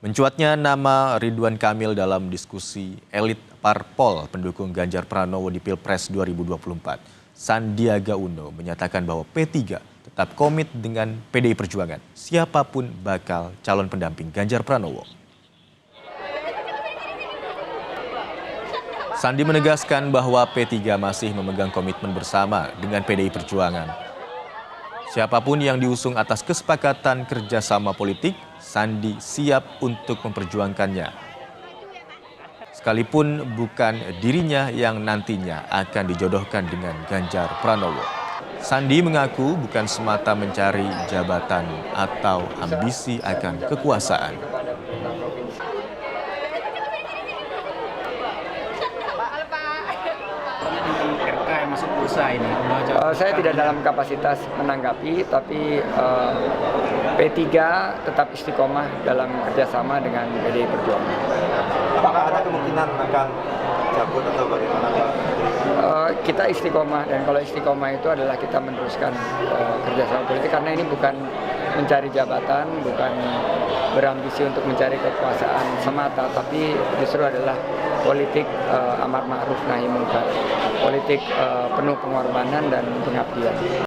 Mencuatnya nama Ridwan Kamil dalam diskusi elit parpol pendukung Ganjar Pranowo di Pilpres 2024. Sandiaga Uno menyatakan bahwa P3 tetap komit dengan PDI Perjuangan, siapapun bakal calon pendamping Ganjar Pranowo. Sandi menegaskan bahwa P3 masih memegang komitmen bersama dengan PDI Perjuangan. Siapapun yang diusung atas kesepakatan kerjasama politik, Sandi siap untuk memperjuangkannya. Sekalipun bukan dirinya yang nantinya akan dijodohkan dengan Ganjar Pranowo. Sandi mengaku bukan semata mencari jabatan atau ambisi akan kekuasaan. Saya tidak dalam kapasitas menanggapi, tapi P3 tetap istiqomah dalam kerjasama dengan PDI Perjuangan. Apakah ada kemungkinan akan cabut atau bagaimana? Kita istiqomah, dan kalau istiqomah itu adalah kita meneruskan kerjasama politik, karena ini bukan mencari jabatan, bukan berambisi untuk mencari kekuasaan semata, tapi justru adalah politik amar ma'ruf nahi munkar, politik penuh pengorbanan dan pengabdian.